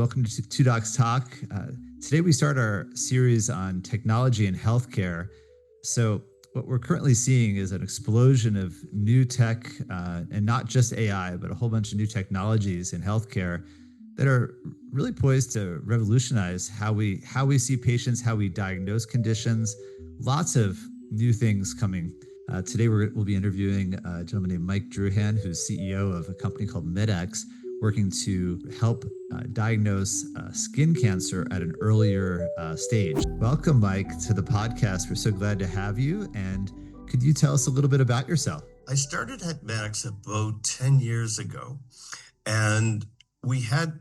Welcome to Two Docs Talk. Today we start our series on technology and healthcare. So what we're currently seeing is an explosion of new tech, and not just AI, but a whole bunch of new technologies in healthcare that are really poised to revolutionize how we see patients, how we diagnose conditions. Lots of new things coming. Today we'll be interviewing a gentleman named Mike Druhan, who's CEO of a company called MedX, working to help diagnose skin cancer at an earlier stage. Welcome, Mike, to the podcast. We're so glad to have you. And could you tell us a little bit about yourself? I started at MedX about 10 years ago, and we had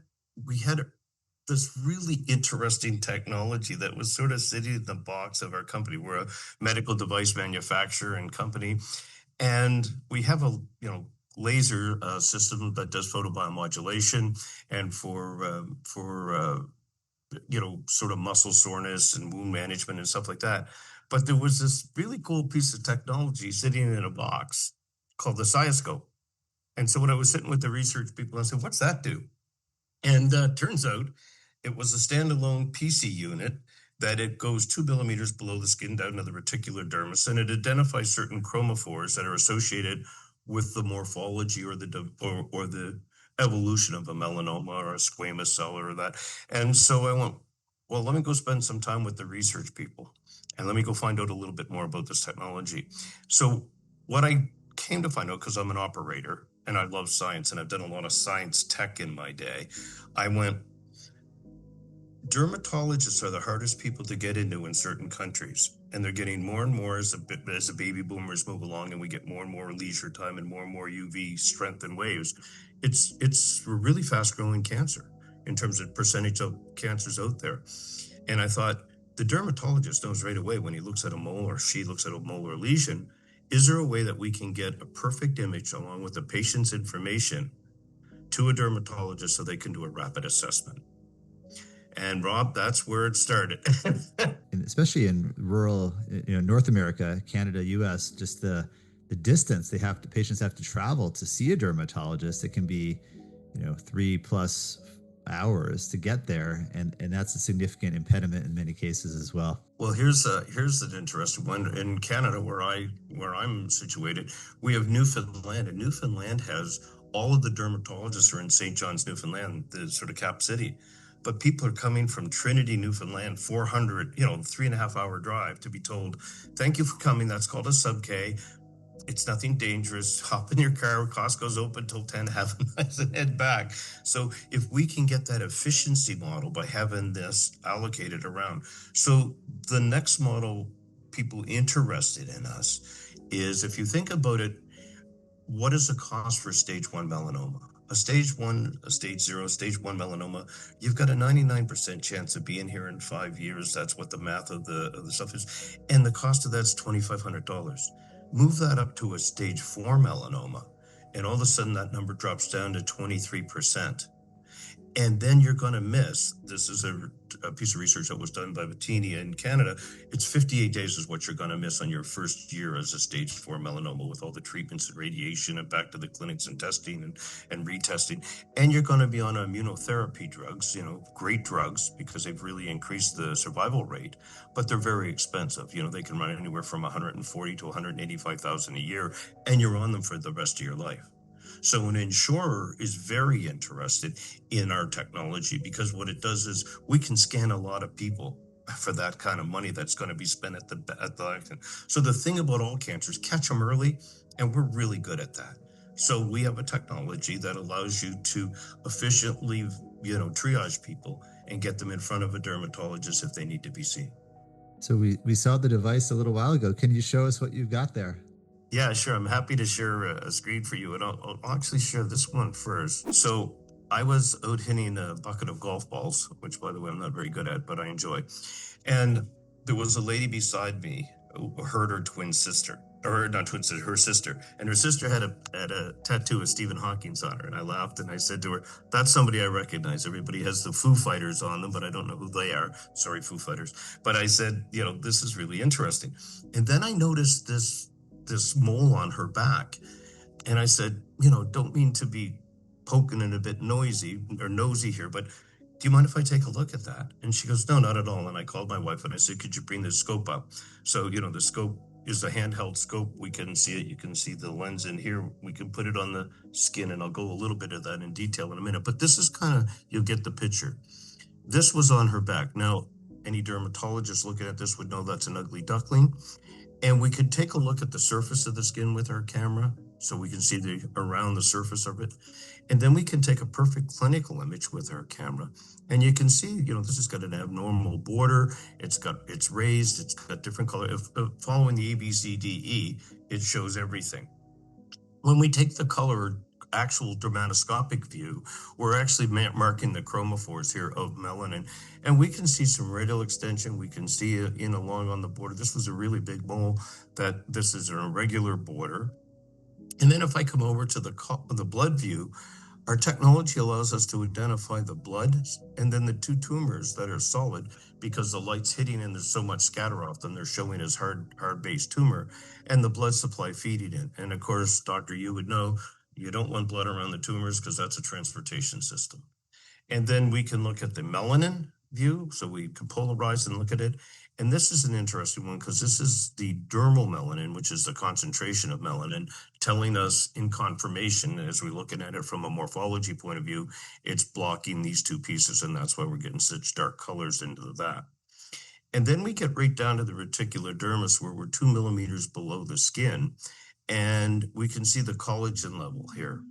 this really interesting technology that was sort of sitting in the box of our company. We're a medical device manufacturer and company, and we have a laser system that does photobiomodulation and for sort of muscle soreness and wound management and stuff like that. But there was this really cool piece of technology sitting in a box called the Cystoscope. And so when I was sitting with the research people, I said, "What's that do?" And turns out it was a standalone PC unit that it goes 2 millimeters below the skin down to the reticular dermis, and it identifies certain chromophores that are associated with the morphology or the evolution of a melanoma or a squamous cell or that. And so I went, well, let me go spend some time with the research people and let me go find out a little bit more about this technology. So what I came to find out, because I'm an operator and I love science and I've done a lot of science tech in my day, I went, dermatologists are the hardest people to get into in certain countries, and they're getting more and more as the baby boomers move along and we get more and more leisure time and more UV strength and waves. It's a really fast growing cancer in terms of percentage of cancers out there. And I thought, the dermatologist knows right away when he looks at a mole or she looks at a mole or lesion, is there a way that we can get a perfect image along with the patient's information to a dermatologist so they can do a rapid assessment? And Rob, that's where it started. And especially in rural, North America, Canada, US, just the distance patients have to travel to see a dermatologist. It can be, 3+ hours to get there, and that's a significant impediment in many cases as well. Well, here's an interesting one. In Canada, where I'm situated, we have Newfoundland, and Newfoundland has all of the dermatologists are in St. John's, Newfoundland, the sort of cap city. But people are coming from Trinity, Newfoundland, 400, 3.5-hour drive to be told, "Thank you for coming. That's called a sub-K. It's nothing dangerous. Hop in your car. Costco's open till 10. Have a nice and head back." So if we can get that efficiency model by having this allocated around. So the next model, people interested in us, is if you think about it, what is the cost for stage 1 melanoma? A stage 1, a stage 0, stage 1 melanoma, you've got a 99% chance of being here in 5 years. That's what the math of the stuff is. And the cost of that's $2,500. Move that up to a stage 4 melanoma, and all of a sudden that number drops down to 23%. And then you're going to miss, this is a piece of research that was done by Bettini in Canada, it's 58 days is what you're going to miss on your first year as a stage 4 melanoma with all the treatments and radiation and back to the clinics and testing and retesting. And you're going to be on immunotherapy drugs, great drugs, because they've really increased the survival rate, but they're very expensive. They can run anywhere from $140,000 to $185,000 a year, and you're on them for the rest of your life. So an insurer is very interested in our technology because what it does is we can scan a lot of people for that kind of money that's going to be spent at the. So the thing about all cancers, catch them early, and we're really good at that. So we have a technology that allows you to efficiently, triage people and get them in front of a dermatologist if they need to be seen. So we saw the device a little while ago. Can you show us what you've got there? Yeah, sure. I'm happy to share a screen for you, and I'll actually share this one first. So I was out hitting a bucket of golf balls, which, by the way, I'm not very good at, but I enjoy. And there was a lady beside me who heard her twin sister, or not twin sister, her sister. And her sister had a tattoo of Stephen Hawking on her. And I laughed and I said to her, "That's somebody I recognize. Everybody has the Foo Fighters on them, but I don't know who they are. Sorry, Foo Fighters." But I said, this is really interesting. And then I noticed this mole on her back. And I said, don't mean to be poking and a bit nosy here, but do you mind if I take a look at that? And she goes, no, not at all. And I called my wife and I said, could you bring the scope up? So, the scope is a handheld scope. We can see it. You can see the lens in here. We can put it on the skin, and I'll go a little bit of that in detail in a minute. But this is kind of, you'll get the picture. This was on her back. Now, any dermatologist looking at this would know that's an ugly duckling. And we could take a look at the surface of the skin with our camera so we can see around the surface of it. And then we can take a perfect clinical image with our camera. And you can see, this has got an abnormal border. It's raised, it's got different color. If following the ABCDE, it shows everything. When we take the color actual dermatoscopic view, we're actually marking the chromophores here of melanin, and we can see some radial extension. We can see it along on the border. This was a really big mole. That this is an irregular border. And then if I come over to the blood view, our technology allows us to identify the blood and then the two tumors that are solid, because the light's hitting and there's so much scatter off them, they're showing as hard-based tumor, and the blood supply feeding it. And of course, doctor, you would know, you don't want blood around the tumors because that's a transportation system. And then we can look at the melanin view. So we can polarize and look at it. And this is an interesting one because this is the dermal melanin, which is the concentration of melanin, telling us in confirmation, as we're looking at it from a morphology point of view, it's blocking these two pieces. And that's why we're getting such dark colors into that. And then we get right down to the reticular dermis, where we're 2 millimeters below the skin. And we can see the collagen level here.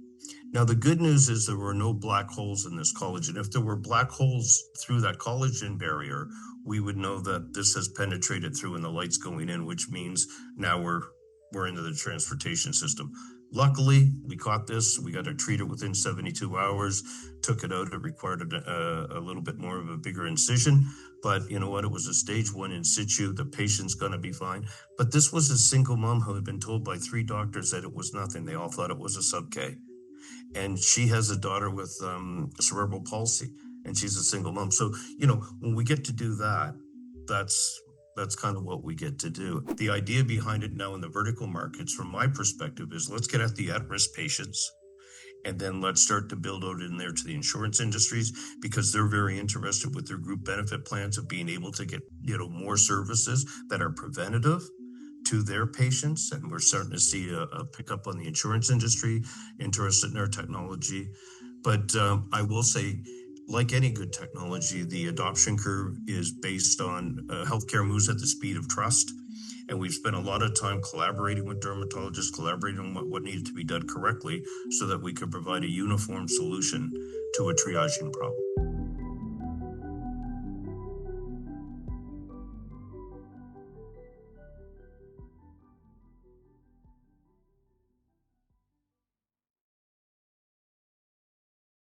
Now, the good news is there were no black holes in this collagen. If there were black holes through that collagen barrier, we would know that this has penetrated through and the light's going in, which means now we're into the transportation system. Luckily, we caught this. We got to treat it within 72 hours, took it out. It required a little bit more of a bigger incision. But you know what? It was a stage 1 in situ. The patient's going to be fine. But this was a single mom who had been told by 3 doctors that it was nothing. They all thought it was a sub-K. And she has a daughter with cerebral palsy, and she's a single mom. So, when we get to do that, that's kind of what we get to do. The idea behind it now in the vertical markets, from my perspective, is let's get at the at-risk patients, and then let's start to build out in there to the insurance industries, because they're very interested with their group benefit plans of being able to get, more services that are preventative to their patients. And we're starting to see a pickup on the insurance industry interested in our technology. But I will say, like any good technology, the adoption curve is based on healthcare moves at the speed of trust. And we've spent a lot of time collaborating with dermatologists, collaborating on what needed to be done correctly so that we could provide a uniform solution to a triaging problem.